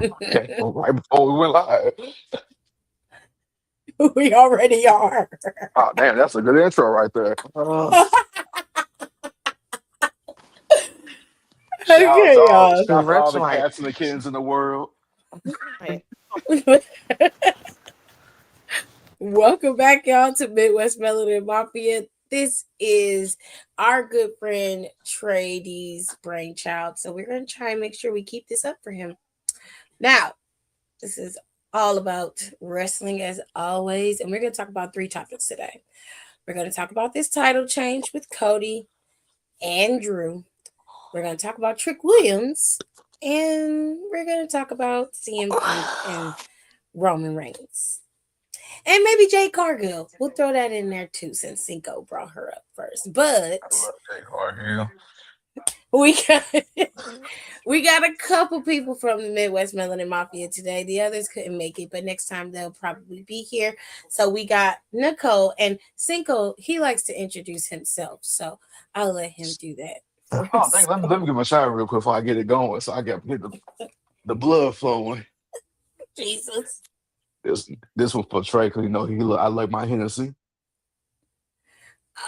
Okay, right before we went live. We already are. Oh, damn, that's a good intro right there. Okay, y'all. Shout out to all Rich the like, cats and the kittens in the world. like, Welcome back, y'all, to Midwest Melanin Mafia. This is our good friend Trey D's brainchild. So we're going to try and make sure we keep this up for him. Now, this is all about wrestling as always. And we're going to talk about three topics today. We're going to talk about this title change with Cody and Drew. We're going to talk about Trick Williams. And we're going to talk about CM Punk and Roman Reigns. And maybe Jade Cargill. We'll throw that in there too, since Cinco brought her up first. But I love Jake Cargill. we got we got a couple people from the Midwest Melanin Mafia today. The others couldn't make it, but next time they'll probably be here. So we got Nicole and Cinco. He likes to introduce himself, so I'll let him do that for Oh, thank himself. let me give him a shower real quick before I get it going, so I get the blood flowing. Jesus. This this one for Trey because I like my Hennessy.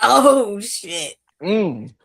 Oh shit.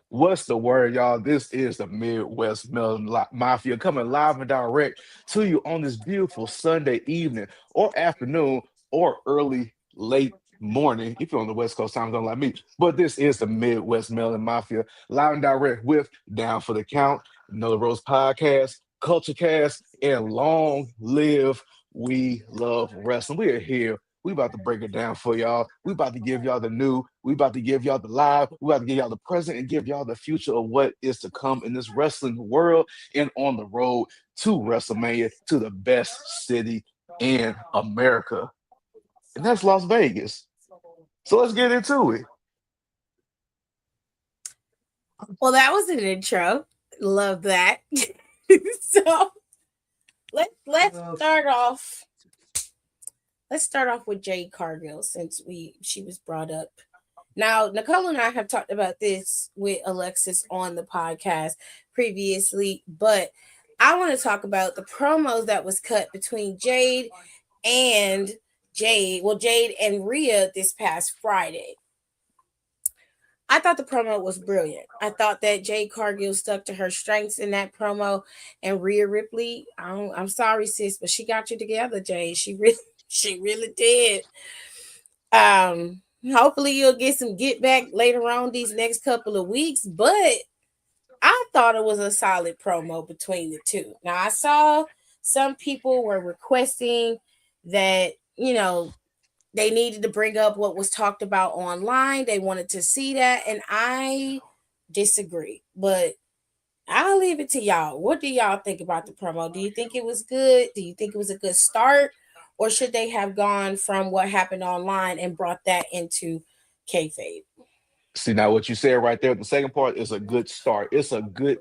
What's the word, y'all? This is the Midwest Mafia coming live and direct to you on this beautiful Sunday evening or afternoon or early, late morning if you're on the West Coast time zone like me. But this is the Midwest Mafia live and direct with Down for the Count, Another Rose Podcast, Culture Cast, and long live We Love Wrestling. We are here. We about to break it down for y'all. We about to give y'all the new. We about to give y'all the live. We about to give y'all the present and give y'all the future of what is to come in this wrestling world and on the road to WrestleMania, to the best city in America. And that's Las Vegas. So let's get into it. Well, that was an intro. Love that. So let's start off. Let's start off with Jade Cargill since she was brought up. Now, Nicole and I have talked about this with Alexis on the podcast previously, but I want to talk about the promos that was cut between and Jade and Rhea this past Friday. I thought the promo was brilliant. I thought that Jade Cargill stuck to her strengths in that promo, and Rhea Ripley, I'm sorry, sis, but she got you together, Jade. She really did. Um, Hopefully you'll get some get back later on these next couple of weeks, but I thought it was a solid promo between the two. Now I saw some people were requesting that, they needed to bring up what was talked about online. They wanted to see that, and I disagree. But I'll leave it to y'all. What do y'all think about the promo? Do you think it was good? Do you think it was a good start? Or should they have gone from what happened online and brought that into kayfabe? See, now what you said right there, the second part is a good start. It's a good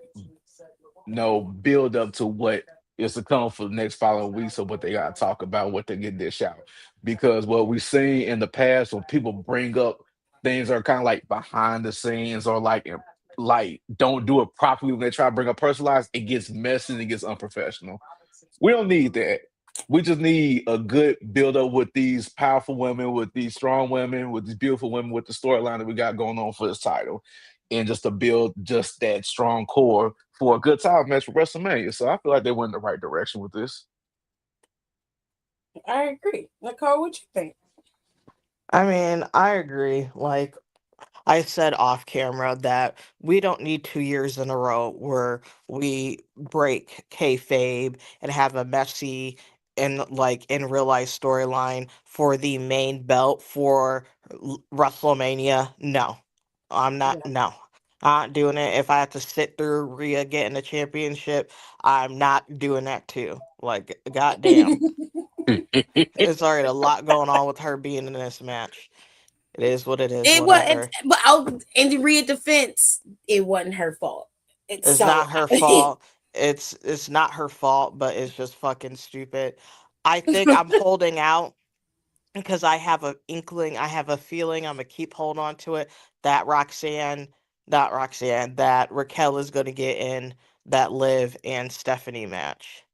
build up to what is to come for the next following weeks of what they got to talk about, what they get this out. Because what we've seen in the past, when people bring up things that are kind of like behind the scenes or like don't do it properly when they try to bring up personalized, it gets messy and it gets unprofessional. We don't need that. We just need a good build up with these powerful women, with these strong women, with these beautiful women, with the storyline that we got going on for this title, and just to build just that strong core for a good time match for WrestleMania. So I feel like they went in the right direction with this. I agree. Nicole, what you think? I mean, I agree. Like I said off camera that we don't need 2 years in a row where we break kayfabe and have a messy and like in real life storyline for the main belt for WrestleMania. No, I'm not. Yeah. No, I'm not doing it. If I have to sit through Rhea getting the championship, I'm not doing that too. Like, goddamn, it's already a lot going on with her being in this match. It is what it is. It wasn't, Whatever. but in the Rhea defense, it wasn't her fault. It's It's so not her fault. It's not her fault, but it's just fucking stupid. I think I'm holding out because I have a inkling, I have a feeling I'm gonna keep holding on to it that not Roxanne, that Raquel is gonna get in that Liv and Stephanie match.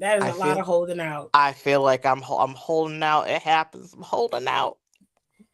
That is I a lot feel of holding out. I feel like I'm holding out. It happens. I'm holding out.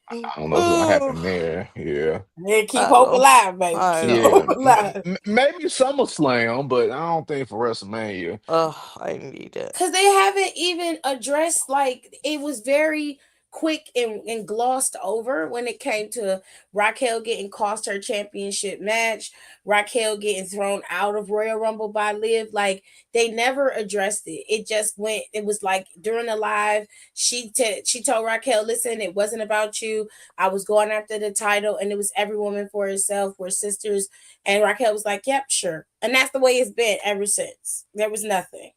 I don't know what's gonna Oh, happen there. Yeah. Yeah, keep I hope know. alive, baby. I Keep know. hope Yeah. alive. Maybe SummerSlam, but I don't think for WrestleMania. I need it. Because they haven't even addressed, like, it was very quick and glossed over when it came to Raquel getting cost her championship match, Raquel getting thrown out of Royal Rumble by Liv. Like, they never addressed it. It just went, it was like during the live, she told Raquel, listen, it wasn't about you. I was going after the title, and it was every woman for herself. We're sisters. And Raquel was like, yep, sure. And that's the way it's been ever since. There was nothing.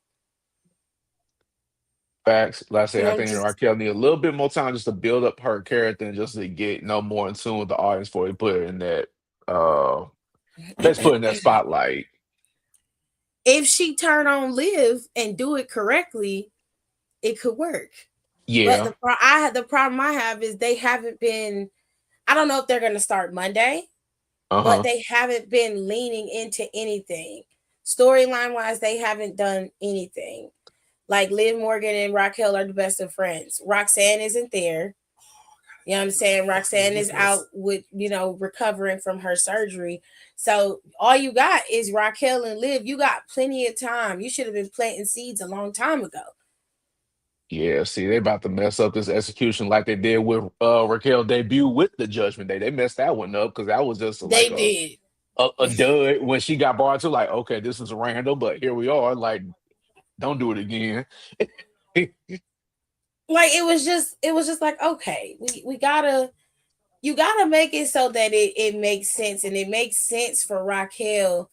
Facts. Like I say, I No, think just Raquel need a little bit more time just to build up her character and just to get no more in tune with the audience before they put her in that let's put her in that spotlight. if she turn on Live and do it correctly, it could work. But Yeah. the problem I have is they haven't been. I don't know if they're going to start Monday, but Uh-huh. they haven't been leaning into anything. Storyline wise, they haven't done anything. Like Liv Morgan and Raquel are the best of friends. Roxanne isn't there. You know what I'm saying? Roxanne is out with, recovering from her surgery. So all you got is Raquel and Liv. You got plenty of time. You should have been planting seeds a long time ago. Yeah, see, they about to mess up this execution like they did with Raquel debut with the Judgment Day. They messed that one up because that was just like They did. a dud when she got brought to like, okay, this is random, but here we are. Like, don't do it again. Like it was just like, okay, we gotta you gotta make it so that it makes sense, and it makes sense for Raquel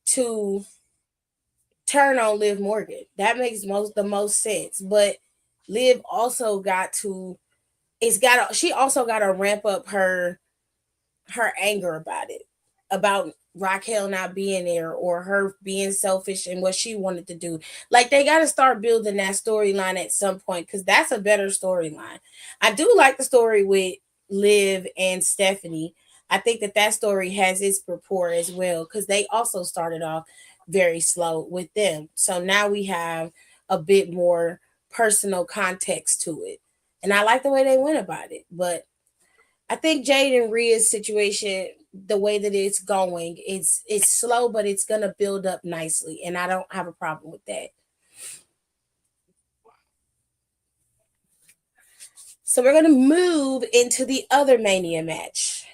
to turn on Liv Morgan. That makes the most sense. But Liv also got to she also gotta ramp up her anger about it, about Raquel not being there or her being selfish and what she wanted to do. Like, they got to start building that storyline at some point, because that's a better storyline. I do like the story with Liv and Stephanie. I think that story has its purport as well, because they also started off very slow with them. So now we have a bit more personal context to it. And I like the way they went about it. But I think Jade and Rhea's situation, the way that it's going, it's slow, but it's gonna build up nicely, and I don't have a problem with that. So we're gonna move into the other Mania match.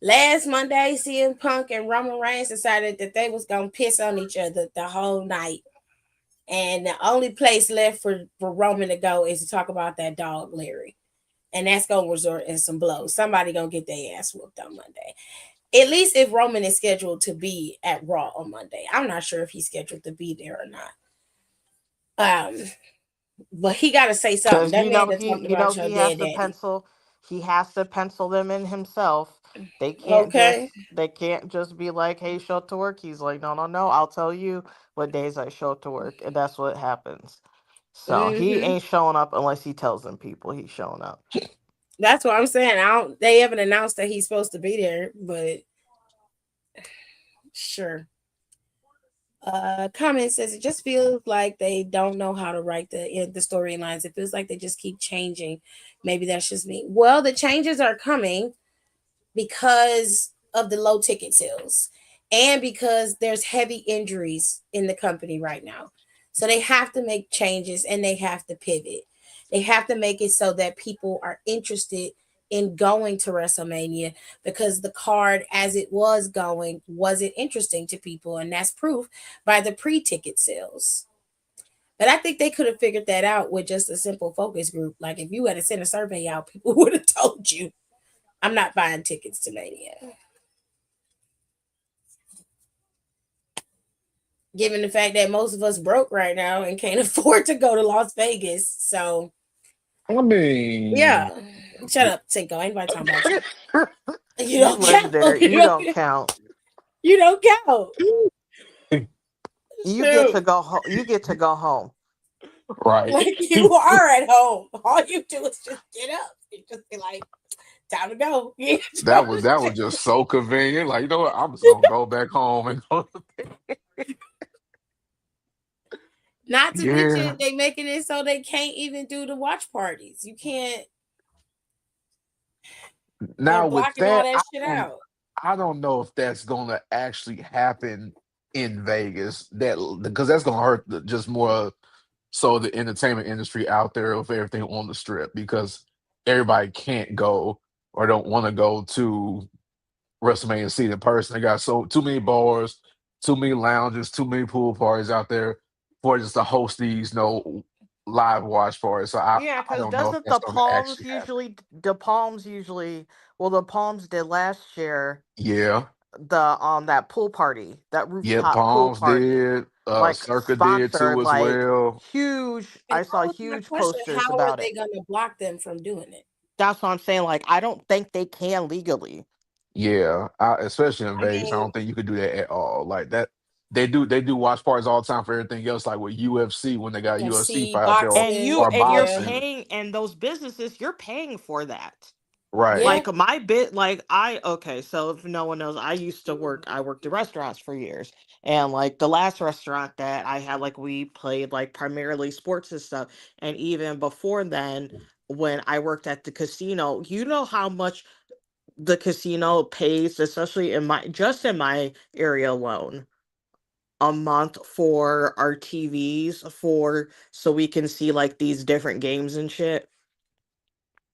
Last Monday, CM Punk and Roman Reigns decided that they was gonna piss on each other the whole night, and the only place left for Roman to go is to talk about that dog Larry, and that's gonna resort in some blows. Somebody gonna get their ass whooped on Monday. At least if Roman is scheduled to be at Raw on Monday. I'm not sure if he's scheduled to be there or not. Um, but he got to say something. Because That man that talked about your he has dead to daddy. pencil them in himself. Okay. They can't just be like, hey, show up to work. He's like, no, no, no, I'll tell you what days I show up to work, and that's what happens. So he Hmm. ain't showing up unless he tells them people he's showing up. That's what I'm saying. I don't. They haven't announced that he's supposed to be there, but sure. Comment says it just feels like they don't know how to write the storylines. It feels like they just keep changing. Maybe that's just me. Well, the changes are coming because of the low ticket sales and because there's heavy injuries in the company right now. So they have to make changes and they have to pivot. They have to make it so that people are interested in going to WrestleMania, because the card as it was going wasn't interesting to people, and that's proof by the pre-ticket sales. But I think they could have figured that out with just a simple focus group. Like, if you had to send a survey out, people would have told you, I'm not buying tickets to Mania. Given the fact that most of us broke right now and can't afford to go to Las Vegas. So I mean, yeah. Shut up, Cinco. Ain't nobody talking about you. You You don't live there. count. You You don't, don't count. you don't count. You get Shoot. to go home. You get to go home. right. Like, you are at home. All you do is just get up. You just be like, time to go. You know? That was just so convenient. Like, you know what? I'm just gonna go back home and go. Not to Yeah. mention they making it so they can't even do the watch parties. You can't. They're Now with blocking all that, that shit out. I don't know if that's gonna actually happen in Vegas. That because that's gonna hurt just more so the entertainment industry out there of everything on the strip because everybody can't go or don't want to go to WrestleMania seat in person. They got so too many bars, too many lounges, too many pool parties out there for just to host these live watch parties. So Yeah, I because don't know if doesn't that's gonna actually happen. well, the Palms did last year, Yeah. the that pool party, that Yeah, rooftop pool Palms party, did, like Circa did too sponsored, as like well. huge. And I saw that was my huge question. posters How are about they it. gonna block them from doing it? That's what I'm saying. Like, I don't think they can legally. Yeah, especially in I Vegas, I mean, don't think you could do that at all. Like that, they do watch parties all the time for everything else, like with UFC when they got UFC FC fight out there boxing, or And you're yeah, boxing. paying, and those businesses, you're paying for that. Right, yeah. Like my bit, like I okay. So if no one knows, I worked in restaurants for years, and like the last restaurant that I had, like we played like primarily sports and stuff, and even before then, when I worked at the casino, you know how much the casino pays, especially in my area alone, a month for our TVs for so we can see like these different games and shit.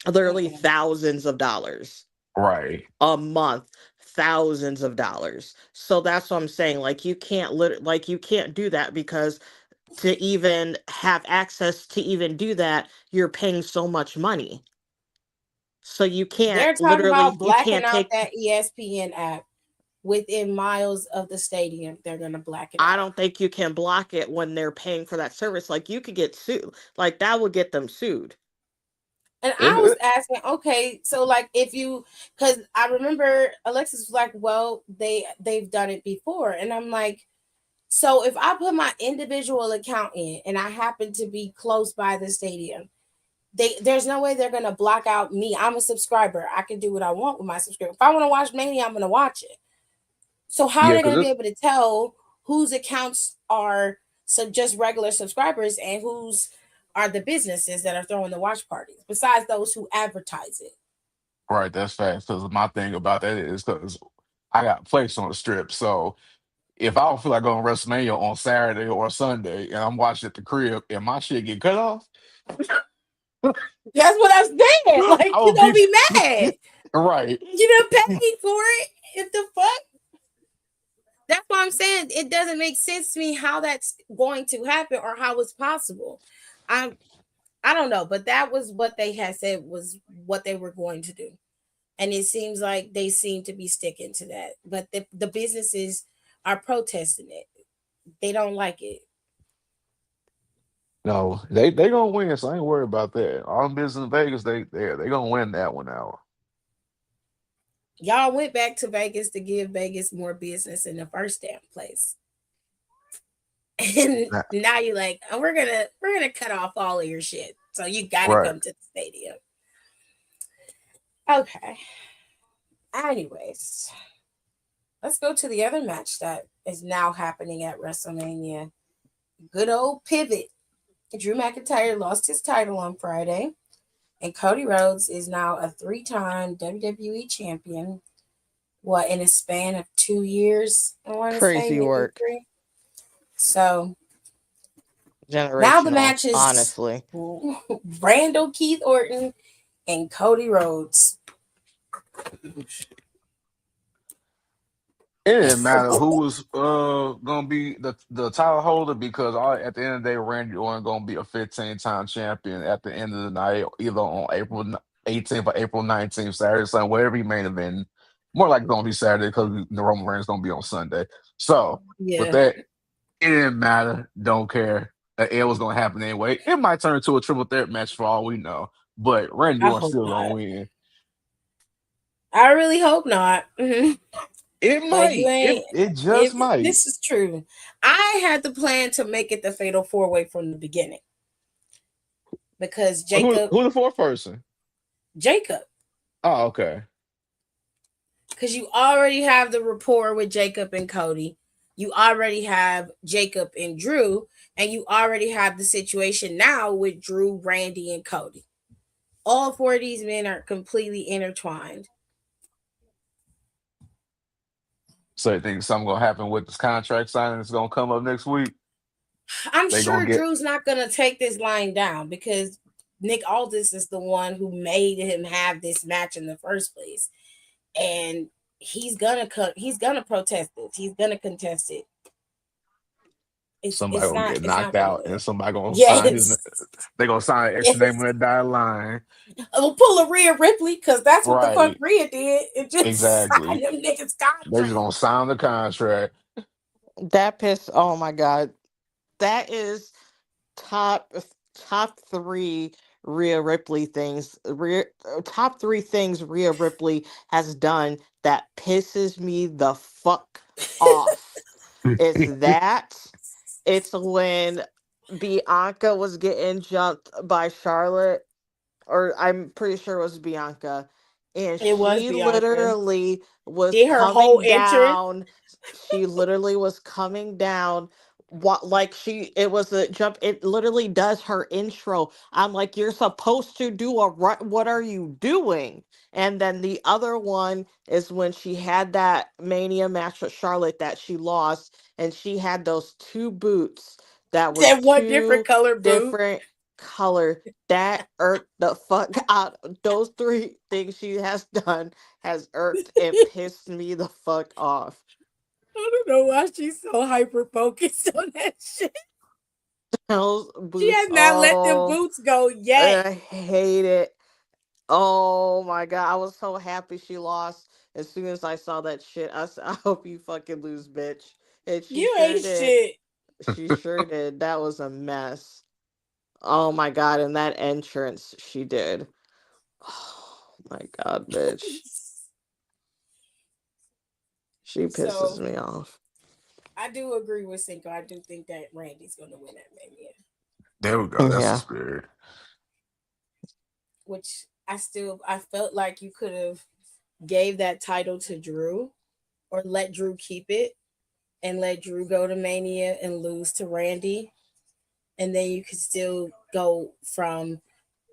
Literally Mm-mm. thousands of dollars right. a month, thousands of dollars. So that's what I'm saying. Like you can't do that because to even have access to even do that, you're paying so much money. So They're talking about you blacking can't out take. that ESPN app within miles of the stadium. They're gonna black it I out. don't think you can block it when they're paying for that service. Like you could get sued. Like that would get them sued. And It, I was it- asking, okay, so like if you, because I remember Alexis was like, well, they've done it before, and I'm like, so if I put my individual account in and I happen to be close by the stadium, there's no way they're gonna block out me. I'm a subscriber. I can do what I want with my subscription. If I want to watch Mania, I'm gonna watch it. So how are yeah, they because gonna be able to tell whose accounts are just regular subscribers and whose are the businesses that are throwing the watch parties, besides those who advertise it? right, that's fast. Because my thing about that is because I got placed on the strip, so if I don't feel like going to WrestleMania on Saturday or Sunday and I'm watching at the crib and my shit get cut off, That's what I'm saying. I Like, you will gonna be be mad. right. You done paid for it. If the fuck. That's what I'm saying. It doesn't make sense to me how that's going to happen or how it's possible. I I don't know, but that was what they had said was what they were going to do. And it seems like they seem to be sticking to that. But the businesses are protesting it. They don't like it. No, they gonna win, so I ain't worried about that. All them business in Vegas, they gonna win that one out. Y'all went back to Vegas to give Vegas more business in the first damn place. And Nah, now you're like, oh, we're gonna cut off all of your shit. So you gotta right. come to the stadium. Okay. Anyways, let's go to the other match that is now happening at WrestleMania. Good old pivot. Drew McIntyre lost his title on Friday, and Cody Rhodes is now a three-time WWE champion. What, in a span of 2 years? I want to say Crazy maybe work. three. So now the Generational, match is honestly. Randall Keith Orton and Cody Rhodes. It didn't matter who was gonna be the title holder because at the end of the day, Randy Orton gonna be a 15-time champion at the end of the night, either on April 18th or April 19th, Saturday, Sunday, whatever he main event. More like gonna be Saturday because the Roman Reigns gonna be on Sunday. So with Yeah, that, it didn't matter. Don't care. It was gonna happen anyway. It might turn into a triple threat match for all we know, but Randy I Orton's hope still gonna not. win. I really hope not. It But you might. ain't. It just If might. this is true, I had the plan to make it the fatal four way from the beginning because Who the fourth person? Jacob, Oh, okay. because you already have the rapport with Jacob and Cody. You already have Jacob and Drew, and you already have the situation now with Drew, Randy, and Cody. All four of these men are completely intertwined. So you think something gonna happen with this contract signing that's gonna come up next week? I'm They gonna sure get Drew's not gonna take this line down because Nick Aldis is the one who made him have this match in the first place, and he's gonna protest this. He's gonna contest it. It's somebody it's gonna not get it's not knocked gonna out live. and somebody gonna sign his. Yes, They gonna sign an extra name yes. on that dotted line. We'll pull a Rhea Ripley because that's what the fuck Right. Rhea did. It just signed Exactly. them niggas They just contract. gonna sign the contract. That piss. Oh my god, that is top top three Rhea Ripley things. Top three things Rhea Ripley has done that pisses me the fuck off. It's that. It's when Bianca was getting jumped by Charlotte, or I'm pretty sure it was Bianca, and It was she Bianca. literally was Did her whole coming entrance. down. She literally was coming down. What, like, it was a jump. It literally does her intro. I'm like, you're supposed to do a right. What are you doing? And then the other one is when she had that Mania match with Charlotte that she lost, and she had those two boots that were That one different two color boot. different color that irked the fuck out. Those three things she has done has irked and pissed me the fuck off. I don't know why she's so hyper focused on that shit. Those She boots, has not let them oh, boots go yet. I hate it. Oh my god, I was so happy she lost. As soon as I saw that shit, I said, I hope you fucking lose, bitch. And she You sure ain't did. shit. She sure did. That was a mess. Oh my god, and that entrance she did. Oh my god, bitch. She pisses So me off. I do agree with Cinco. I do think that Randy's gonna win that Mania. There we go. That's the Yeah. spirit. Which I felt like you could have gave that title to Drew or let Drew keep it and let Drew go to Mania and lose to Randy. And then you could still go from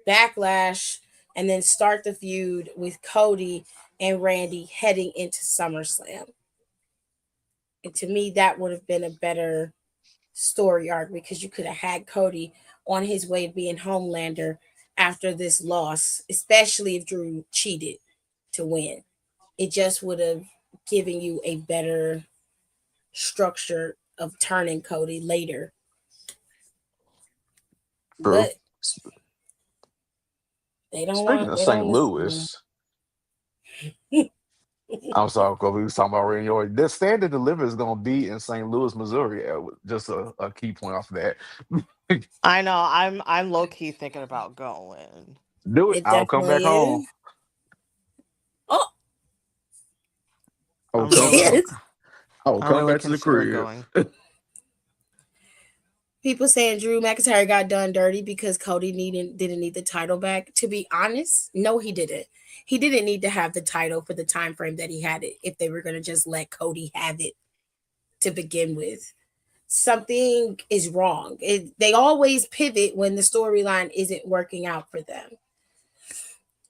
Backlash and then start the feud with Cody and Randy heading into SummerSlam. And to me, that would have been a better story arc because you could have had Cody on his way to being Homelander after this loss, especially if Drew cheated to win. It just would have given you a better structure of turning Cody later. True. But they don't Speaking want of they St. don't listen. Louis, I'm sorry, because we was talking about Randy Orton. This stand and deliver is gonna be in St. Louis, Missouri. Just a key point off of that. I know. I'm low key thinking about going. Do it. It I'll come back definitely home. is. Oh, I will I'm come. really yes. I will I'm come really back to the consider crib. going. People saying Drew McIntyre got done dirty because Cody didn't need the title back. To be honest, no, he didn't. He didn't need to have the title for the time frame that he had it. If they were going to just let Cody have it to begin with, something is wrong. They always pivot when the storyline isn't working out for them.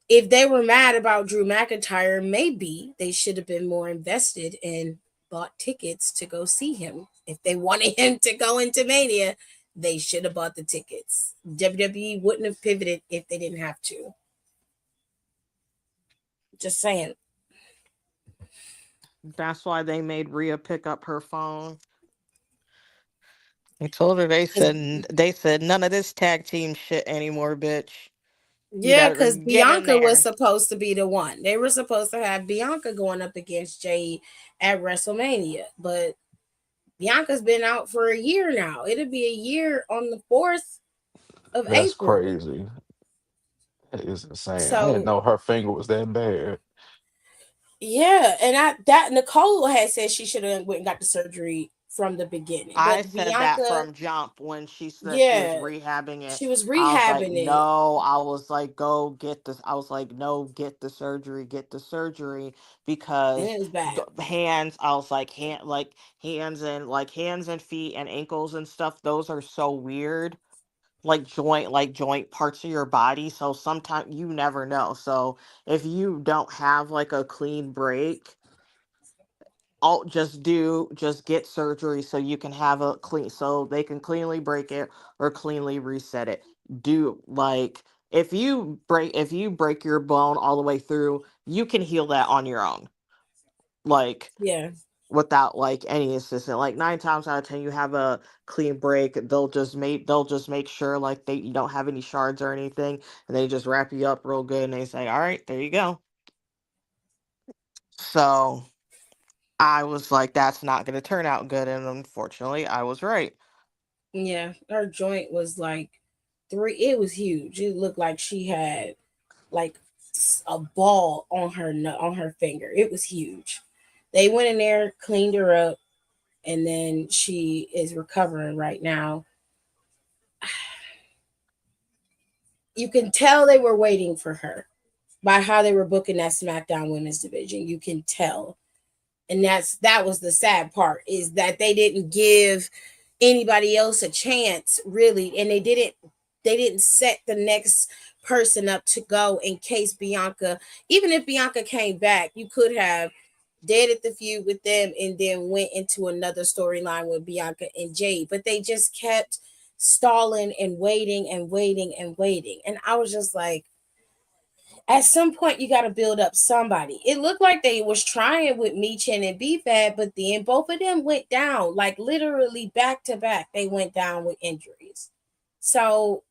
If they were mad about Drew McIntyre, maybe they should have been more invested and bought tickets to go see him. If they wanted him to go into Mania, they should have bought the tickets. WWE wouldn't have pivoted if they didn't have to. Just saying. That's why they made Rhea pick up her phone. They told her Cause, they said none of this tag team shit anymore, bitch. You yeah, better because get in Bianca was there. supposed to be the one. They were supposed to have Bianca going up against Jade at WrestleMania, but Bianca's been out for a year now. It'll be a year on the 4th of That's April. crazy. That is insane. I didn't So know her finger was that bad. yeah, and I that Nicole had said she should have went and got the surgery from the beginning. I But said that Bianca, from jump when she said she was yeah, rehabbing it. she was I was like, rehabbing it, no. I was like, go get this. I was like, no, get the surgery and because it was bad. the hands. I was like hands and feet and ankles and stuff. Those are so weird. Like joint parts of your body. So sometimes you never know. So if you don't have like a clean break, all just get surgery so you can have a clean so they can cleanly break it or cleanly reset it. Do like if you break your bone all the way through, you can heal that on your own. Like Yeah, without like any assistance. Like 9 times out of 10 you have a clean break, they'll just make sure like you don't have any shards or anything, and they just wrap you up real good and they say, all right, there you go. So I was like, that's not going to turn out good. And unfortunately, I was right. yeah. Her joint was like three. It was huge. It looked like she had like a ball on her on her finger. It was huge. They went in there, cleaned her up, and then she is recovering right now. You can tell they were waiting for her by how they were booking that SmackDown Women's Division. You can tell, and that was the sad part, is that they didn't give anybody else a chance really, and they didn't set the next person up to go in case Bianca, even if Bianca came back, you could have deaded the feud with them and then went into another storyline with Bianca and Jade, but they just kept stalling and waiting and waiting and waiting, and I was just like, at some point you got to build up somebody. It looked like they was trying with Michin and BFAD, but then both of them went down, like literally back to back. They went down with injuries. So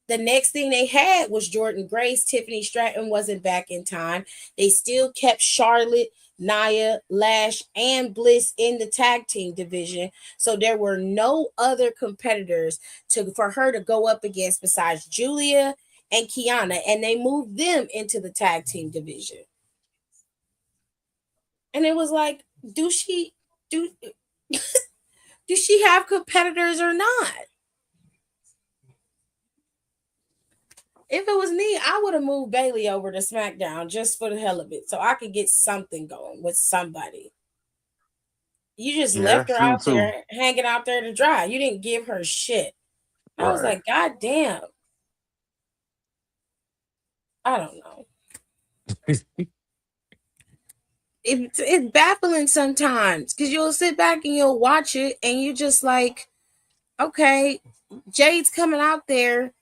the next thing they had was Jordan Grace. Tiffany Stratton wasn't back in time. They still kept Charlotte, Nia, Lash, and Bliss in the tag team division. So there were no other competitors for her to go up against besides Julia and Kiana, and they moved them into the tag team division. And it was like, do she do do she have competitors or not? If it was me, I would have moved Bailey over to SmackDown just for the hell of it, so I could get something going with somebody. You just Yeah, left that's her true out too. there, hanging out there to dry. You didn't give her shit. I was Right. like, God damn. I don't know. It's baffling sometimes because you'll sit back and you'll watch it and you just like, okay, Jade's coming out there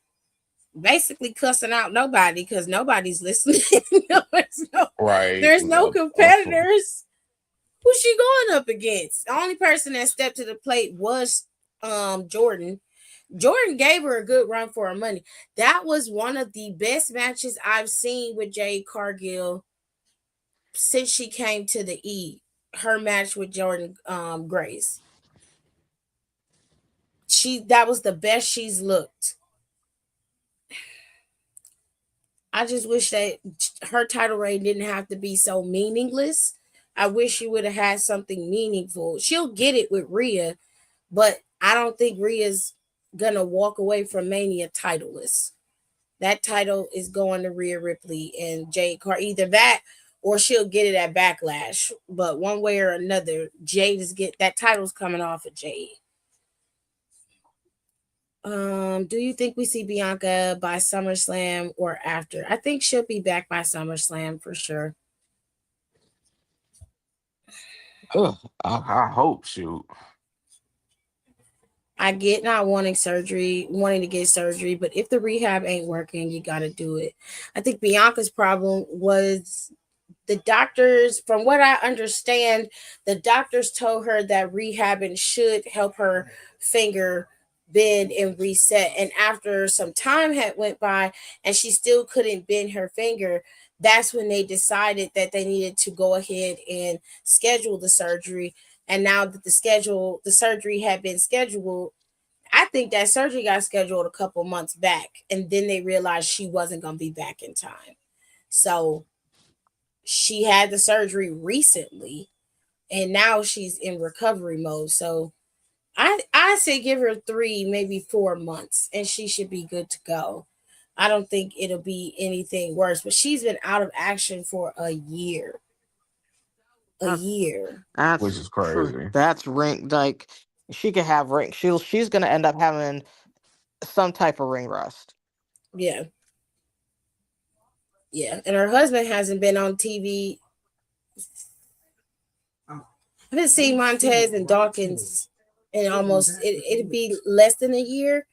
basically cussing out nobody because nobody's listening. No, Right. there's no Also, competitors. Who's she going up against? The only person that stepped to the plate was Jordan. Jordan gave her a good run for her money. That was one of the best matches I've seen with Jade Cargill since she came to the E. Her match with Jordan Grace. That was the best she's looked. I just wish that her title reign didn't have to be so meaningless. I wish she would have had something meaningful. She'll get it with Rhea, but I don't think Rhea's gonna walk away from Mania titleless. That title is going to Rhea Ripley and Jade Carr. Either that or she'll get it at Backlash. But one way or another, Jade is get that title's coming off of Jade. Do you think we see Bianca by SummerSlam or after? I think she'll be back by SummerSlam for sure. ugh, I hope. Shoot. I get not wanting to get surgery, but if the rehab ain't working, you got to do it. I think Bianca's problem was the doctors, from what I understand, the doctors told her that rehabbing should help her finger bend and reset. And after some time had went by and she still couldn't bend her finger, that's when they decided that they needed to go ahead and schedule the surgery. And now that the surgery had been scheduled, I think that surgery got scheduled a couple months back, and then they realized she wasn't going to be back in time. So she had the surgery recently, and now she's in recovery mode. So I say give her 3, maybe 4 months, and she should be good to go. I don't think it'll be anything worse. But she's been out of action for a year. A That's year. which that's is true. crazy. That's ring like she could have ring. She's gonna end up having some type of ring rust. Yeah, yeah. And her husband hasn't been on TV. I haven't seen Montez and Dawkins in it'd be less than a year,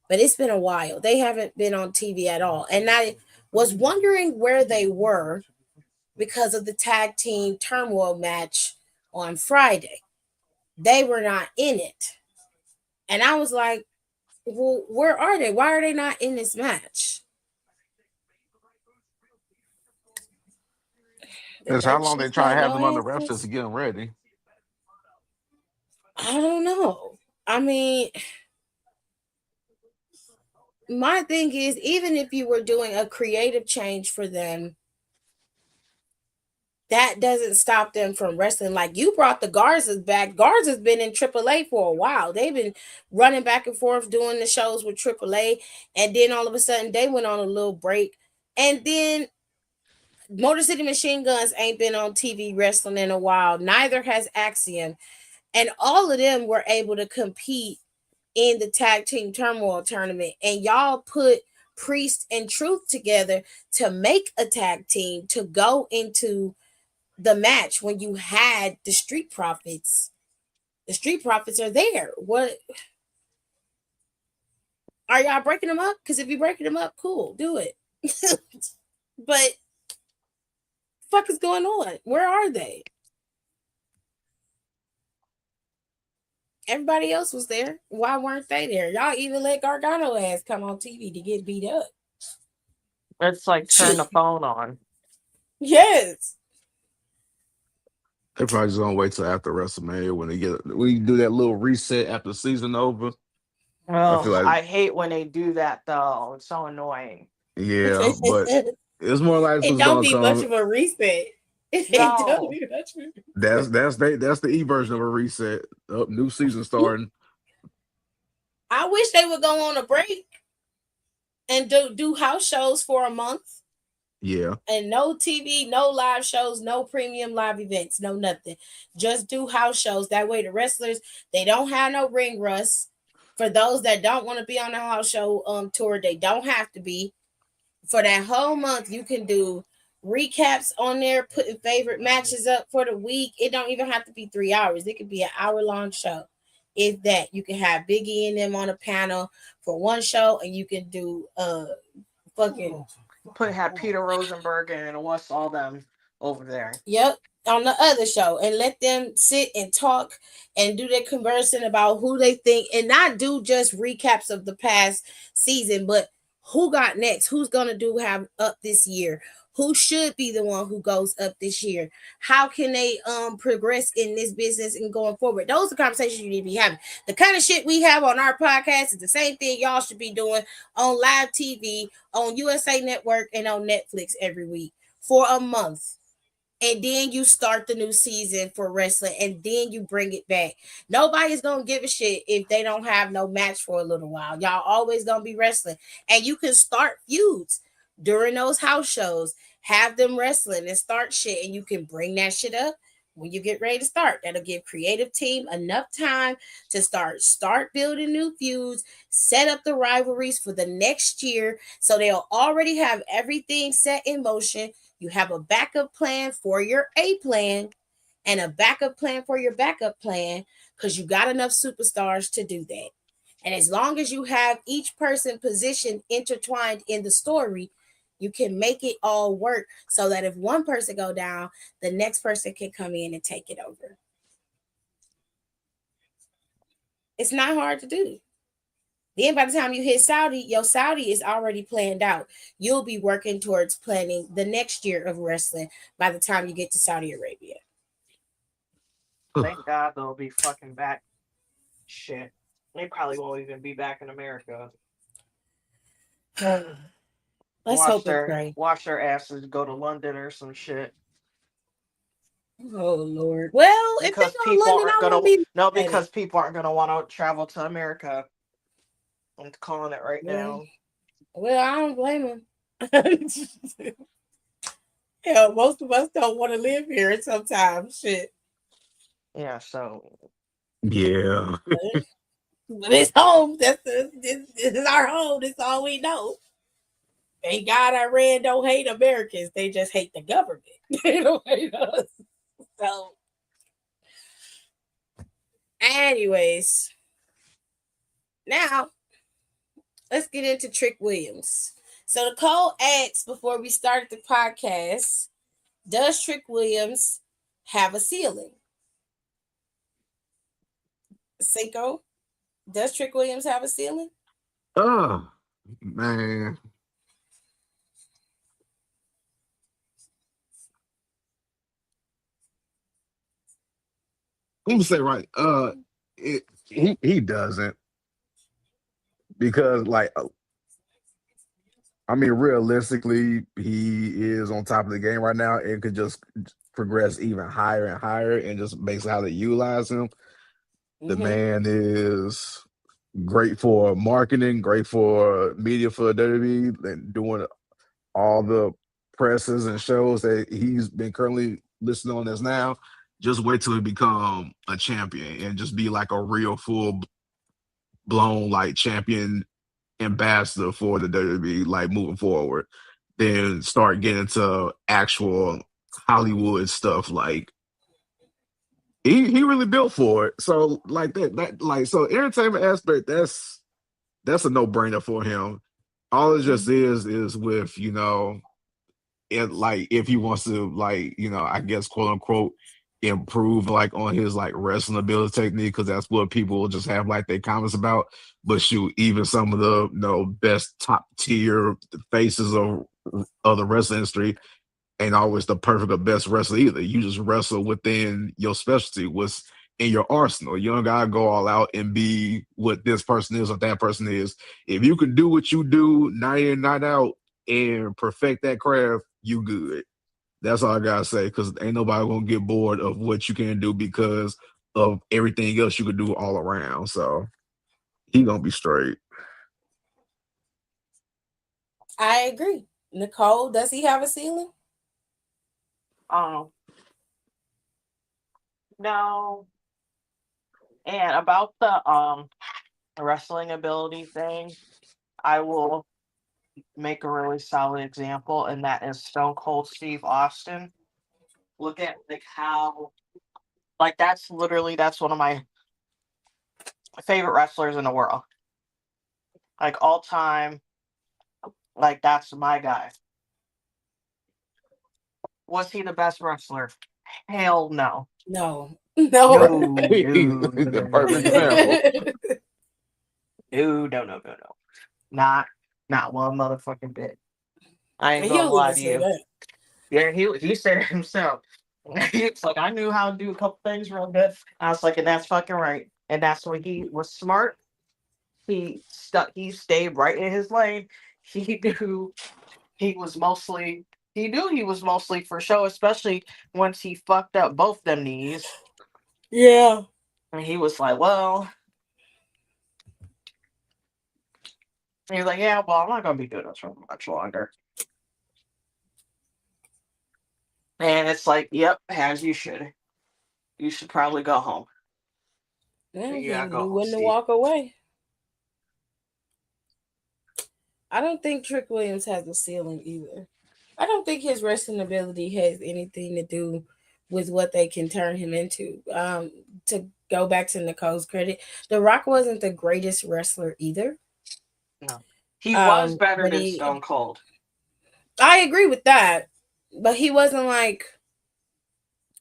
but it's been a while. They haven't been on TV at all. And I was wondering where they were because of the tag team turmoil match on Friday. They were not in it. And I was like, well, where are they? Why are they not in this match? The That's how dirt long they sheets try to got have no them on the refs just answers. to get them ready. I don't know. I mean, my thing is, even if you were doing a creative change for them, that doesn't stop them from wrestling. Like you brought the Garzas back. Garza's been in AAA for a while. They've been running back and forth doing the shows with AAA, and then all of a sudden they went on a little break, and then Motor City Machine Guns ain't been on TV wrestling in a while. Neither has Axiom, and all of them were able to compete in the tag team turmoil tournament, and y'all put Priest and Truth together to make a tag team to go into the match when you had the Street Profits. The Street Profits are there. What are y'all breaking them up? Because if you're breaking them up, cool, do it. But fuck is going on? Where are they? Everybody else was there. Why weren't they there? Y'all even let Gargano ass come on TV to get beat up. It's like turn the phone on. Yes. They probably just gonna wait till after WrestleMania when you do that little reset after the season over. I feel Oh, like I hate when they do that though. It's so annoying. yeah, but it's more likely It what's don't gonna be much come. of a reset. It don't No. be much of a That's the E version of a reset. Up, new season starting. I wish they would go on a break and do house shows for a month Yeah, and no TV, no live shows, no premium live events, no nothing. Just do house shows. That way the wrestlers, they don't have no ring rust. For those that don't want to be on the house show tour, they don't have to be. For that whole month, you can do recaps on there, putting favorite matches up for the week. It don't even have to be 3 hours. It could be an hour-long show. If that, you can have Biggie and them on a panel for one show, and you can do fucking Have Peter Rosenberg and what's all them over there. yep, on the other show, and let them sit and talk and do their conversing about who they think, and not do just recaps of the past season, but who got next, who's gonna do have up this year, who should be the one who goes up this year, how can they progress in this business and going forward. Those are conversations you need to be having. The kind of shit we have on our podcast is the same thing y'all should be doing on live TV, on USA Network, and on Netflix every week for a month, and then you start the new season for wrestling, and then you bring it back. Nobody's gonna give a shit if they don't have no match for a little while. Y'all always gonna be wrestling, and you can start feuds during those house shows, have them wrestling and start shit, and you can bring that shit up when you get ready to start. That'll give creative team enough time to start building new feuds, set up the rivalries for the next year, so they'll already have everything set in motion. You have a backup plan for your A plan and a backup plan for your backup plan, because you got enough superstars to do that. And as long as you have each person position intertwined in the story, you can make it all work so that if one person go down, the next person can come in and take it over. It's not hard to do. Then by the time you hit Saudi, your Saudi is already planned out. You'll be working towards planning the next year of wrestling by the time you get to Saudi Arabia. Thank God they'll be fucking back. Shit. They probably won't even be back in America. Let's hope and pray. Watch their asses go to London or some shit. Oh Lord. Well, if they because go to people London, aren't I gonna won't be no mad at it. because people aren't gonna want to travel to America. I'm calling it right Well, now. well, I don't blame them. Hell, most of us don't want to live here sometimes. Shit. Yeah, so Yeah. But it's home. This is our home. This is all we know. Thank God Iran don't hate Americans. They just hate the government. They don't hate us. So, anyways, now let's get into Trick Williams. So Nicole asked before we started the podcast, does Trick Williams have a ceiling? Cinco, does Trick Williams have a ceiling? Oh man. Let me say right. He doesn't because like I mean realistically he is on top of the game right now and could just progress even higher and higher and just makes how they utilize him. The Mm-hmm. man is great for marketing, great for media for WWE, and doing all the presses and shows that he's been currently listed on as now. Just wait till he become a champion and just be like a real full blown like champion ambassador for the WWE, like moving forward. Then start getting into actual Hollywood stuff. Like he really built for it. So like that like so entertainment aspect that's a no brainer for him. All it just is with it like if he wants to like I guess quote unquote improve like on his like wrestling ability technique because that's what people just have like their comments about. But shoot, even some of the best top tier faces of the wrestling industry ain't always the perfect or best wrestler either. You just wrestle within your specialty, what's in your arsenal. You don't gotta go all out and be what this person is or that person is. If you can do what you do night in, night out and perfect that craft, you good. That's all I gotta say, because ain't nobody gonna get bored of what you can do because of everything else you could do all around. So he gonna be straight. I agree. Nicole, does he have a ceiling? um no. And about the wrestling ability thing, I will make a really solid example, and that is Stone Cold Steve Austin. Look at like how like that's one of my favorite wrestlers in the world. Like all time, like that's my guy. Was he the best wrestler? Hell no. No. No, No. no, He's no, the no, no, perfect no, no. example. No, no, no, no, no. Not not one motherfucking bit. I ain't He gonna don't lie even to say you. that. Yeah, he said it himself. It's like I knew how to do a couple things real good. I was like, and that's fucking right. And that's when he was smart. He stayed right in his lane. He knew he was mostly he knew he was mostly for show, especially once he fucked up both them knees. Yeah. And he was like, well, he was like, yeah, well, I'm not gonna be doing this for much longer. And it's like, yep, as you should. You should probably go home. Yeah, You he gotta go knew home, when to Steve. walk away. I don't think Trick Williams has a ceiling either. I don't think his wrestling ability has anything to do with what they can turn him into. To go back to Nicole's credit, The Rock wasn't the greatest wrestler either. No. He was better But than Stone Cold. I agree with that. But he wasn't like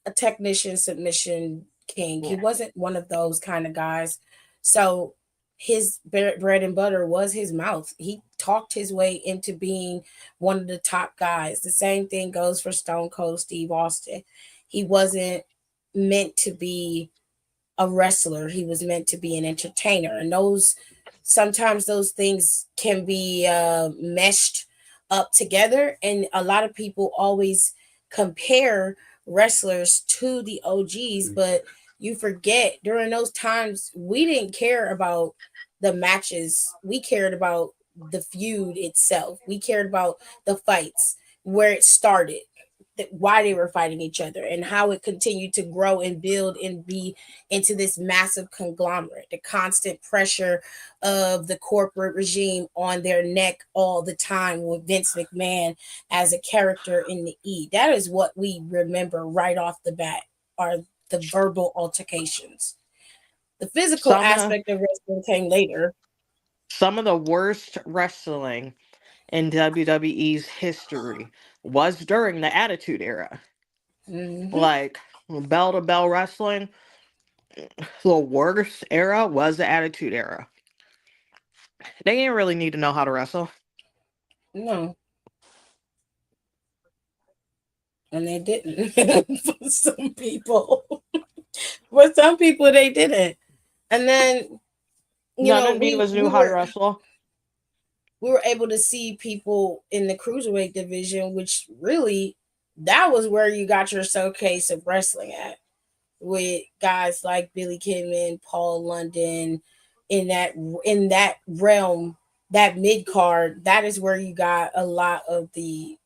a technician submission king. He Yeah. wasn't one of those kind of guys. So his bread and butter was his mouth. He talked his way into being one of the top guys. The same thing goes for Stone Cold Steve Austin. He wasn't meant to be a wrestler. He was meant to be an entertainer. And those sometimes those things can be meshed up together. And a lot of people always compare wrestlers to the OGs, but you forget during those times we didn't care about the matches. We cared about the feud itself. We cared about the fights, where it started, why they were fighting each other, and how it continued to grow and build and be into this massive conglomerate. The constant pressure of the corporate regime on their neck all the time with Vince McMahon as a character in the E. That is what we remember right off the bat, are the verbal altercations. The physical Some of aspect of wrestling came later. some of the worst wrestling in WWE's history was during the Attitude Era. Hmm. Like bell to bell wrestling, the worst era was the Attitude Era. They didn't really need to know how to wrestle. No, and they didn't. For some people, for some people, they didn't. And then, None of we divas knew we how to were wrestle. we were able to see people in the cruiserweight division, which really, that was where you got your showcase of wrestling at, with guys like Billy Kidman, Paul London, in that in that realm, that mid card. That is where you got a lot of the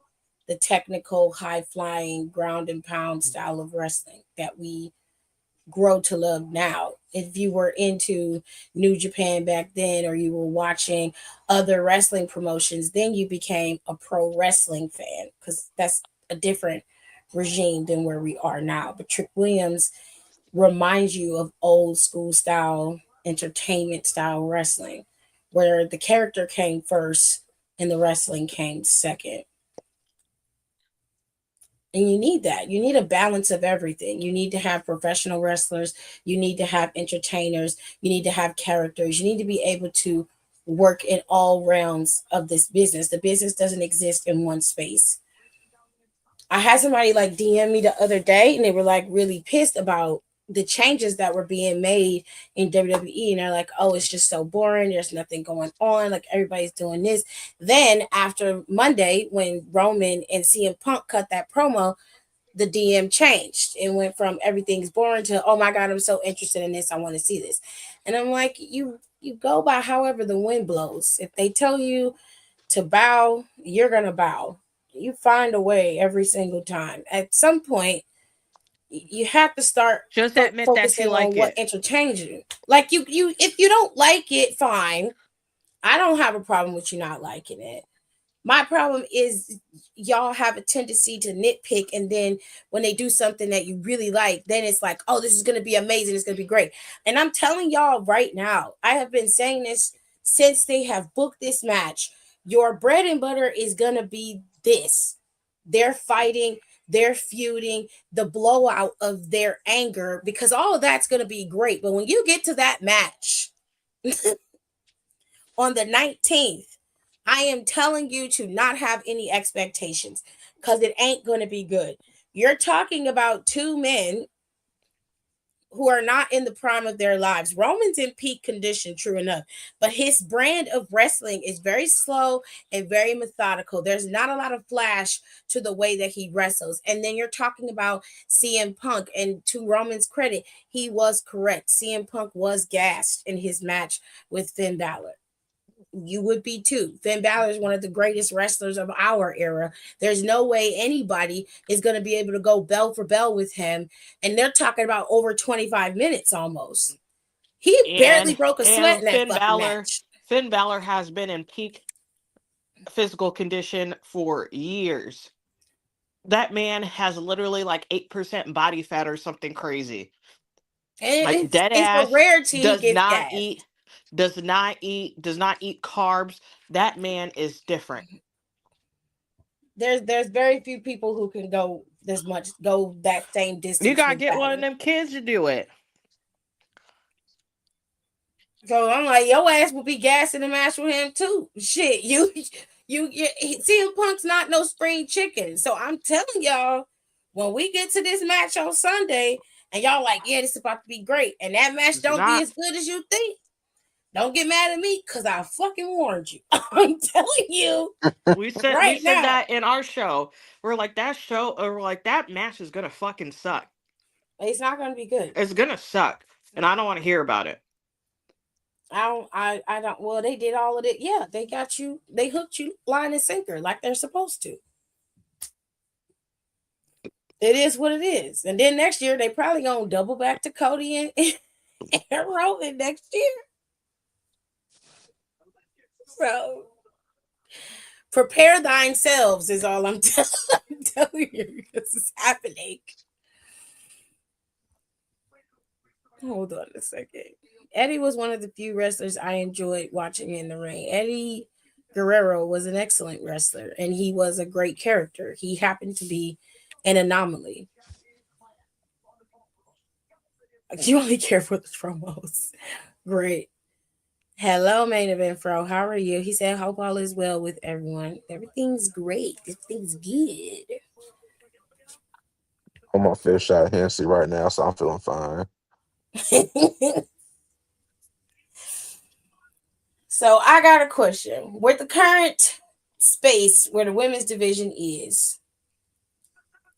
technical, high flying, ground and pound style of wrestling that we grow to love now. If you were into New Japan back then, or you were watching other wrestling promotions, then you became a pro wrestling fan, because that's a different regime than where we are now. But Trick Williams reminds you of old school style, entertainment style wrestling, where the character came first and the wrestling came second. And you need that. You need a balance of everything. You need to have professional wrestlers, you need to have entertainers, you need to have characters, you need to be able to work in all realms of this business. The business doesn't exist in one space. I had somebody like DM me the other day, and they were like really pissed about the changes that were being made in WWE. And they're like, oh, it's just so boring. There's nothing going on. Like, everybody's doing this. Then after Monday, when Roman and CM Punk cut that promo, the DM changed and went from everything's boring to, oh my God, I'm so interested in this. I want to see this. And I'm like, you go by however the wind blows. If they tell you to bow, you're gonna bow. You find a way every single time. At some point, you have to start Just admit that you focusing on like what it. entertains you. Like, you if you don't like it, fine. I don't have a problem with you not liking it. My problem is y'all have a tendency to nitpick, and then when they do something that you really like, then it's like, oh, this is going to be amazing, it's going to be great. And I'm telling y'all right now, I have been saying this since they have booked this match. Your bread and butter is going to be this. They're fighting, they're feuding, the blowout of their anger, because all of that's going to be great. But when you get to that match on the 19th, I am telling you to not have any expectations, because it ain't going to be good. You're talking about two men who are not in the prime of their lives. Roman's in peak condition, true enough, but his brand of wrestling is very slow and very methodical. There's not a lot of flash to the way that he wrestles. And then you're talking about CM Punk, and to Roman's credit, he was correct. CM Punk was gassed in his match with Finn Balor. You would be too. Finn Balor is one of the greatest wrestlers of our era. There's no way anybody is going to be able to go bell for bell with him. And they're talking about over 25 minutes almost. He barely And broke a sweat and in that fucking match. Finn Balor has been in peak physical condition for years. That man has literally like 8% body fat or something crazy. And Like dead it's a ass, rarity he does gets not gas. eat, does not eat carbs. That man is different. There's very few people who can go that same You distance gotta with get one of Balor. them kids to do it. So I'm like, your ass will be gassing the match with him too. Shit, CM Punk's not no spring chicken. So I'm telling y'all, when we get to this match on Sunday, and y'all like, yeah, this is about to be great, and that match It's don't be not. as good as you think, Don't get mad at me because I fucking warned you. I'm telling you We right said now. that in our show. We're like that show, or we're like that match is gonna fucking suck. It's not gonna be good. It's gonna suck, and I don't want to hear about it. I don't well they did all of it. Yeah, they got you, they hooked you line and sinker like they're supposed to. It is what it is. And then next year they probably gonna double back to Cody and Roman next year. So prepare thine selves is all I'm telling you because it's happening. Hold on a second. Eddie was one of the few wrestlers I enjoyed watching in the ring. Eddie Guerrero was an excellent wrestler and he was a great character. He happened to be an anomaly. You only care for the promos. Great. Hello, main event Fro. How are you? He said, hope all is well with everyone. Everything's great. Everything's good. I'm on fish shot Hennessy right now, so I'm feeling fine. So I got a question. With the current space where the women's division is,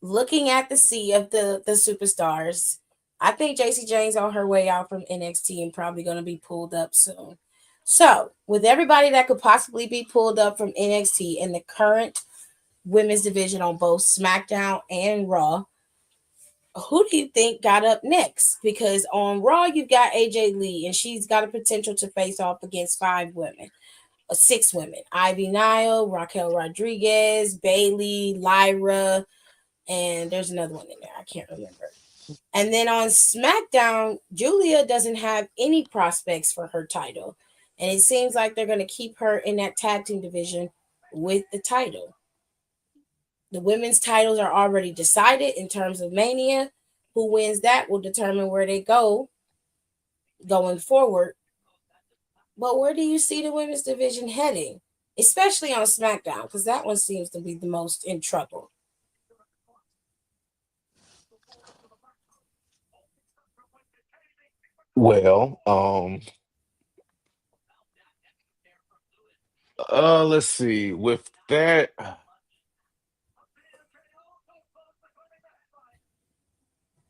looking at the sea of the superstars, I think JC Jane's on her way out from NXT and probably going to be pulled up soon. So, with everybody that could possibly be pulled up from NXT in the current women's division on both SmackDown and Raw, who do you think got up next? Because on Raw, you've got AJ Lee, and she's got a potential to face off against 5 women, 6 women: Ivy Nile, Raquel Rodriguez, Bailey, Lyra, and there's another one in there. I can't remember. And then on SmackDown, Julia doesn't have any prospects for her title. And it seems like they're going to keep her in that tag team division with the title. The women's titles are already decided in terms of Mania. Who wins that will determine where they go going forward. But where do you see the women's division heading? Especially on SmackDown, because that one seems to be the most in trouble. Well, let's see. With that,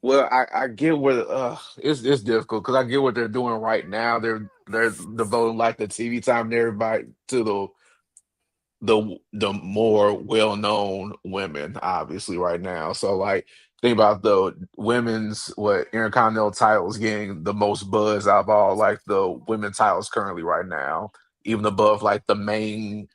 well, I get what it's difficult because I get what they're doing right now. They're devoting like the TV time and everybody to the more well known women, obviously, right now. So like think about the women's what intercontinental titles getting the most buzz out of all like the women titles currently right now, even above like the main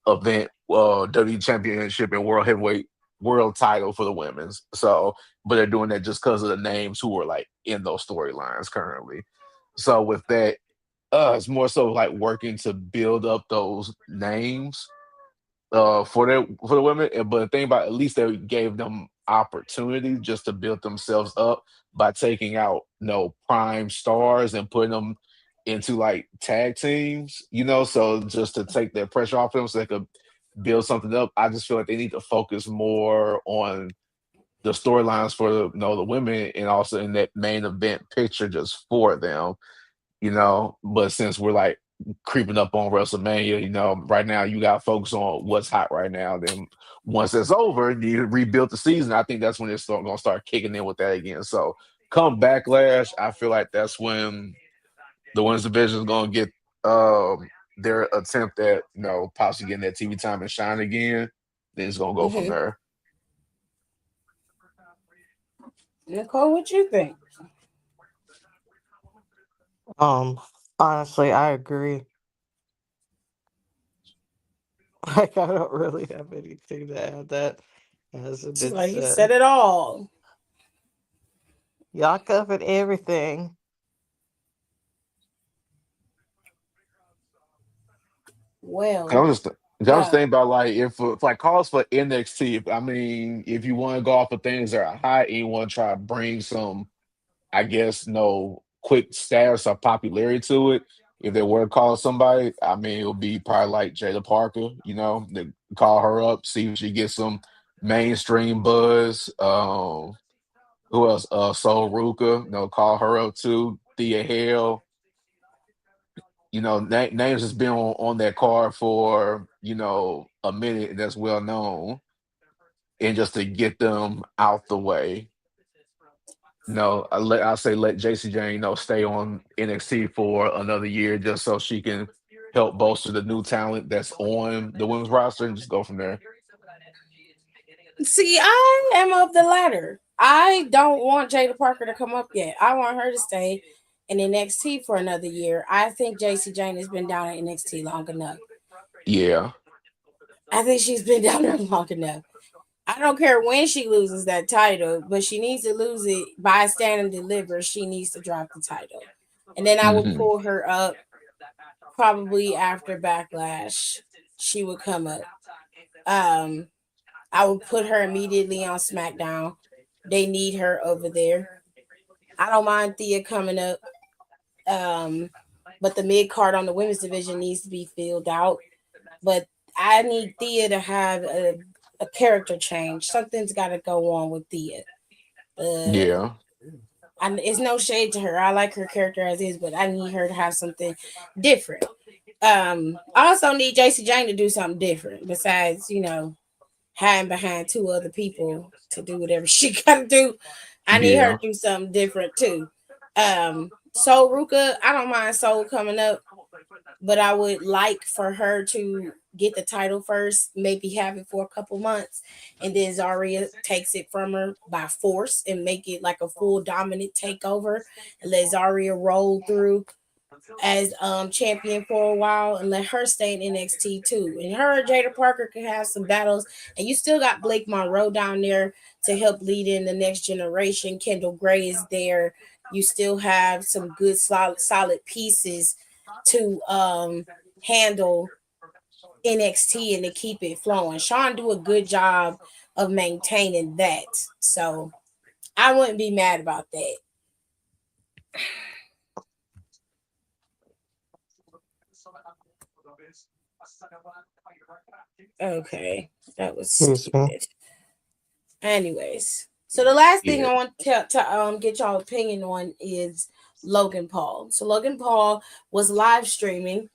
event, W Championship and World Heavyweight World Title for the women's. So, but they're doing that just because of the names who are like in those storylines currently. So with that, it's more so like working to build up those names for the women. But the thing about at least they gave them opportunity just to build themselves up by taking out prime stars and putting them into like tag teams, so just to take that pressure off them so they could build something up. I just feel like they need to focus more on the storylines for the women and also in that main event picture just for them, but since we're like creeping up on WrestleMania, right now you got to focus on what's hot right now. Then once it's over, you rebuild the season. I think that's when it's going to start kicking in with that again. So come backlash, I feel like that's when the women's division is going to get their attempt at possibly getting that TV time and shine again. Then it's going to go from Mm-hmm. there. Nicole, what you think? Um, Honestly, I agree. Like, I don't really have anything to add that hasn't She's been like, you said said. it all. Y'all covered everything. I Well, was just I was yeah. thinking about like if like calls for NXT. I mean, if you want to go off of things that are hot and you want to try to bring some, I guess, no quick status or popularity to it. If they were to call somebody, I mean, it would be probably like Jada Parker. They call her up, see if she gets some mainstream buzz. Who else? Soul Ruka. Call her up too. Thea Hale. names has been on that card for a minute, and that's well known, and just to get them out the way. No, I say let JC Jane stay on NXT for another year just so she can help bolster the new talent that's on the women's roster and just go from there. See, I am of the latter. I don't want Jada Parker to come up yet. I want her to stay in NXT for another year. I think JC Jane has been down at NXT long enough. Yeah. I think she's been down there long enough. I don't care when she loses that title, but she needs to lose it by stand and deliver. She needs to drop the title. And then I would Hmm. pull her up probably after Backlash. She would come up. Um, I would put her immediately on SmackDown. They need her over there. I don't mind Thea coming up. Um, but the mid card on the women's division needs to be filled out. But I need Thea to have a character change. Something's got to go on with Thea. Uh, Yeah. it's no shade to her. I like her character as is, but I need her to have something different. I also need JC Jane to do something different besides, hiding behind two other people to do whatever she got to do. I need her Yeah. to do something different too. Soul Ruka, I don't mind Soul coming up, but I would like for her to get the title first, maybe have it for a couple months, and then Zarya takes it from her by force and make it like a full dominant takeover, and let Zarya roll through as champion for a while and let her stay in NXT too. And her and Jada Parker can have some battles. And you still got Blake Monroe down there to help lead in the next generation. Kendall Gray is there. You still have some good solid pieces to handle NXT and to keep it flowing. Sean do a good job of maintaining that. So I wouldn't be mad about that. Okay, that was Excuse me. stupid. Anyways, so the last thing Yeah. I want to get y'all opinion on is Logan Paul. So Logan Paul was live streaming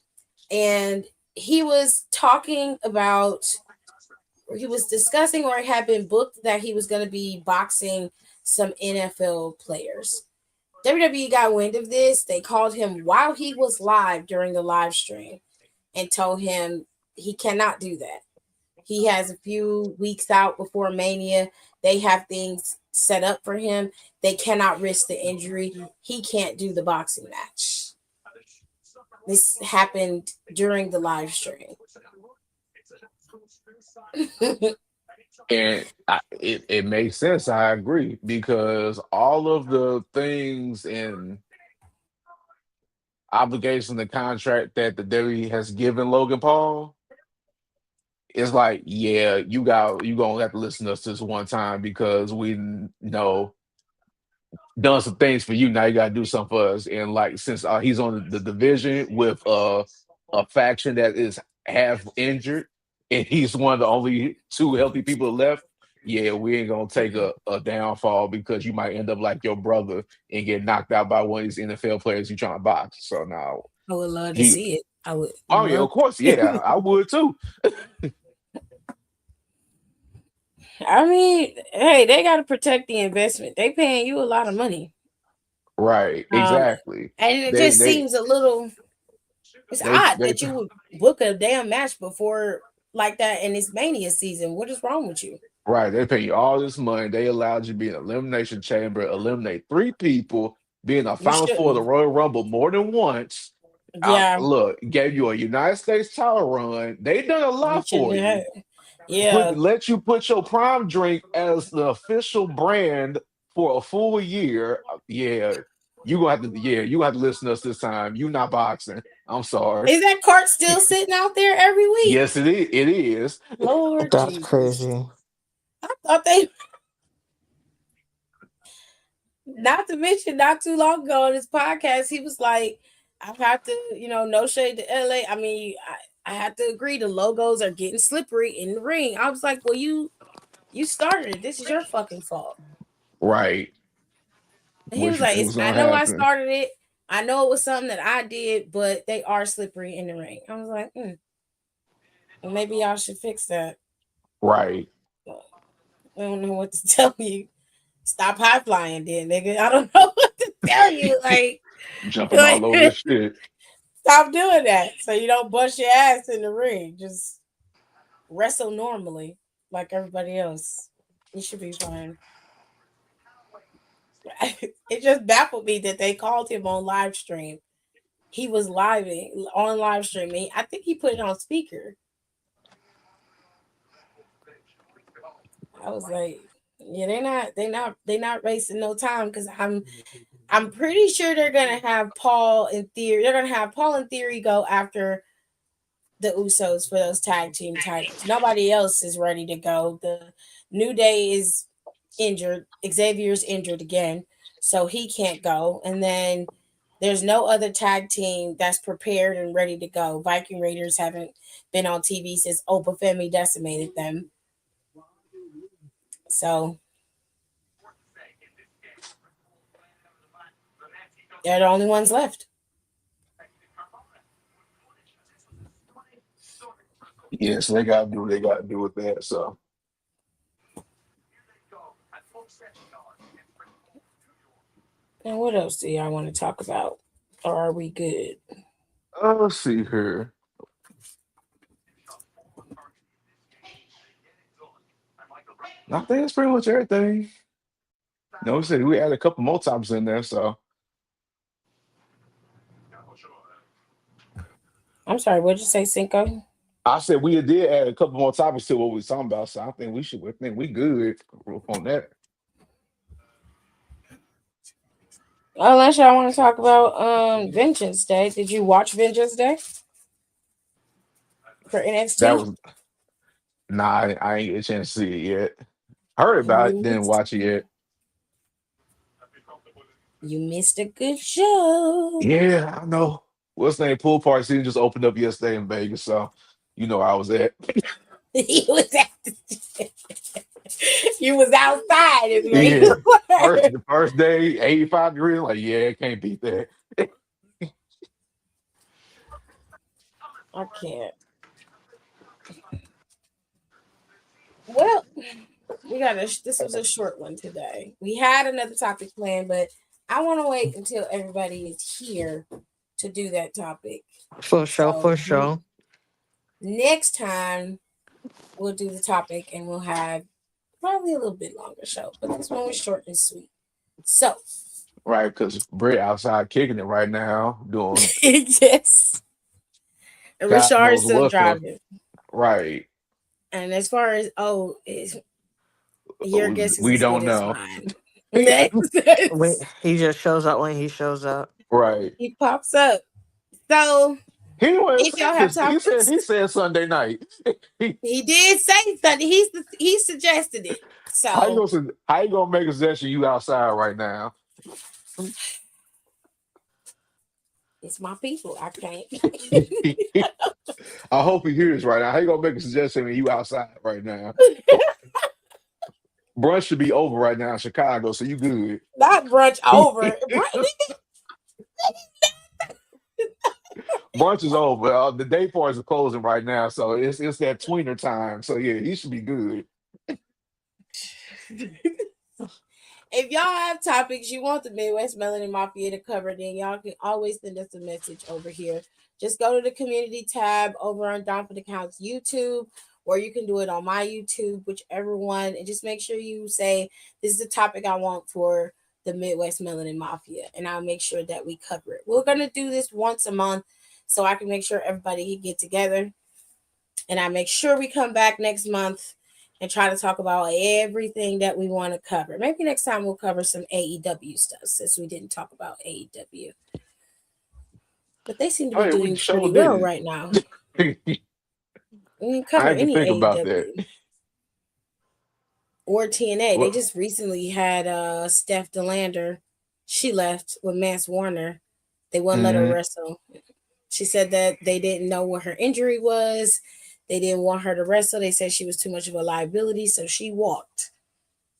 and he was talking about, or he was discussing, or had been booked that he was going to be boxing some NFL players. WWE got wind of this. They called him while he was live during the live stream and told him he cannot do that. He has a few weeks out before Mania. They have things set up for him. They cannot risk the injury. He can't do the boxing match. This happened during the live stream. And it makes sense. I agree because all of the things and obligation, the contract that the WWE has given Logan Paul, it's like, yeah, you gonna have to listen to us this one time because we know done some things for you. Now you gotta do something for us. And like since he's on the division with a faction that is half injured, and he's one of the only two healthy people left. Yeah, we ain't gonna take a downfall because you might end up like your brother and get knocked out by one of these NFL players you trying to box. So now I would love to he, see it. I would oh yeah, love. of course, yeah, I would too. I mean, hey, they got to protect the investment. They paying you a lot of money. Right, Um, exactly. and it They just they seems a little. It's they odd they that you would book a damn match before like that in this Mania season. What is wrong with you? Right, they pay you all this money. They allowed you to be in an elimination chamber, eliminate three people, be in the You final four of the shouldn't. Royal Rumble more than once. Yeah, Look, gave you a United States title run. They done a you lot shouldn't for have. you. Yeah, Let you put your prime drink as the official brand for a full year. Yeah, you gonna have to listen to us this time. You not boxing. I'm sorry. is that cart still sitting out there every week? Yes, it is. It is. Lord That's Jesus, crazy. I thought they. Not to mention, not too long ago on his podcast, he was like, "I have to, no shade to LA. I mean, I have to agree the logos are getting slippery in the ring." I was like, "Well, you started it. This is your fucking fault." Right. And he was What you like, think "It's was I gonna know I happen? started it, I know it was something that I did, but they are slippery in the ring. I was like, well, maybe y'all should fix that. Right. But I don't know what to tell you. Stop high flying, then, nigga. I don't know what to tell you. Jumping all Like over this shit. stop doing that so you don't bust your ass in the ring. Just wrestle normally, like everybody else. You should be fine. It just baffled me that they called him on live stream. He was on live streaming. I think he put it on speaker. I was like, yeah, they not wasting no time because I'm pretty sure they're gonna have Paul in theory. They're gonna have Paul in theory go after the Usos for those tag team titles. Nobody else is ready to go. The New Day is injured. Xavier's injured again, so he can't go. And then there's no other tag team that's prepared and ready to go. Viking Raiders haven't been on TV since Opa Femi decimated them. So they're the only ones left. Yeah, so they gotta do what they gotta do with that. So And what else do y'all want to talk about? Or are we good? let's see here. I think that's pretty much everything. No, we said we added a couple more topics in there. So I'm sorry, what'd you say, Cinco? I said we did add a couple more topics to what we was talking about. So I think we should. I think we good on that. Unless y'all want to talk about Vengeance Day. Did you watch Vengeance Day for That NXT? was nah. I ain't get a chance to see it yet. Heard about it, You didn't missed, watch it yet. you missed a good show. Yeah, I know. What's the name? Pool party season just opened up yesterday in Vegas, so you know I was at. you was at the, you was outside is where Yeah, you were. the first day, 85 degrees. Like, yeah, can't beat that. I can't. Well, this was a short one today. We had another topic planned, but I want to wait until everybody is here to do that topic. For sure, So for sure. next time we'll do the topic and we'll have probably a little bit longer show, but this one was short and sweet. So Right, because Britt outside kicking it right now, doing yes, and God Rashard is knows still what stuff. driving. Right. And as far as your guess is We as good don't as know. mine. Next, Wait, he just shows up when he shows up. Right. he pops up. So He was if y'all have topics, he said Sunday night. he did say something. He suggested it. So How you gonna make a suggestion you outside right now? it's my people. I can't. I hope he hears right now. How you gonna make a suggestion when you outside right now? Brunch should be over right now in Chicago, so you good. Not brunch over. Brunch is over. The day parties are closing right now, so it's that tweener time. So yeah, he should be good. If y'all have topics you want the Midwest Melanin Mafia to cover, then y'all can always send us a message over here. Just go to the community tab over on Don for the Counts YouTube, or you can do it on my YouTube, whichever one. And just make sure you say, this is the topic I want for the Midwest Melanin Mafia. And I'll make sure that we cover it. We're going to do this once a month so I can make sure everybody can get together. And I make sure we come back next month and try to talk about everything that we want to cover. Maybe next time we'll cover some AEW stuff since we didn't talk about AEW. But they seem to Oh be yeah, we doing sure pretty well didn't. right now. I We didn't cover didn't any think about that. AEW or TNA. They Well, just recently had Steph Delander. She left with Mance Warner. They wouldn't let her mhm. wrestle. She said that they didn't know what her injury was. They didn't want her to wrestle. They said she was too much of a liability, so she walked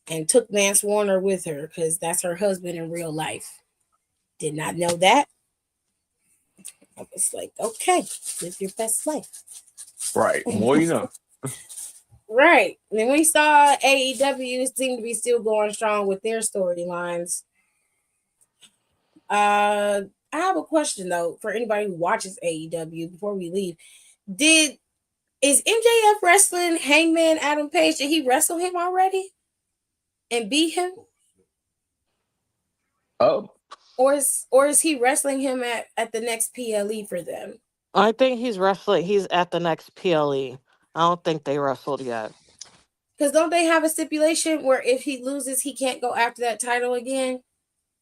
and took Mance Warner with her because that's her husband in real life. Did not know that. I was like, okay, live your best life. Right. More you know. Right. And then we saw AEW seem to be still going strong with their storylines. I have a question though for anybody who watches AEW before we leave. Did is MJF wrestling Hangman Adam Page? Did he wrestle him already and beat him? Oh, Or is he wrestling him at the next PLE for them? I think he's wrestling. He's at the next PLE. I don't think they wrestled yet. Because don't they have a stipulation where if he loses, he can't go after that title again?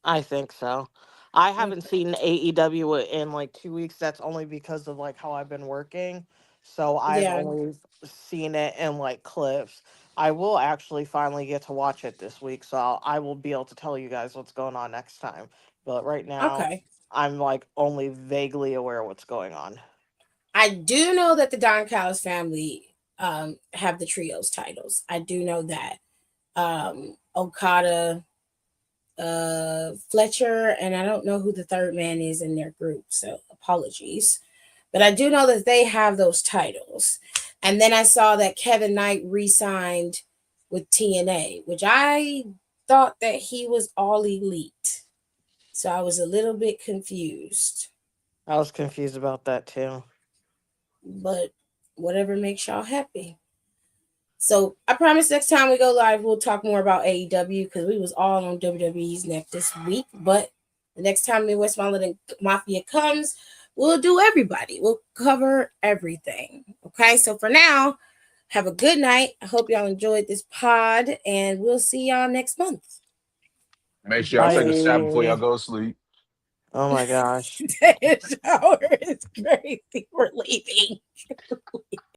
I think so. I haven't Okay. seen AEW in like 2 weeks. That's only because of like how I've been working. So I've Yeah. only seen it in like clips. I will actually finally get to watch it this week, so I will be able to tell you guys what's going on next time. But right now, Okay. I'm like only vaguely aware of what's going on. I do know that the Don Callis family have the trios titles. I do know that. Okada, Fletcher, and I don't know who the third man is in their group, so apologies. But I do know that they have those titles. And then I saw that Kevin Knight re signed with TNA, which I thought that he was all elite. So I was a little bit confused. I was confused about that too. But whatever makes y'all happy. So I promise next time we go live, we'll talk more about AEW because we was all on WWE's neck this week. But the next time Midwest Melanin Mafia comes, we'll do everybody. We'll cover everything. Okay. So for now, have a good night. I hope y'all enjoyed this pod, and we'll see y'all next month. make sure y'all take a shower before y'all Bye. go to sleep. Oh my gosh. That shower is crazy. We're leaving.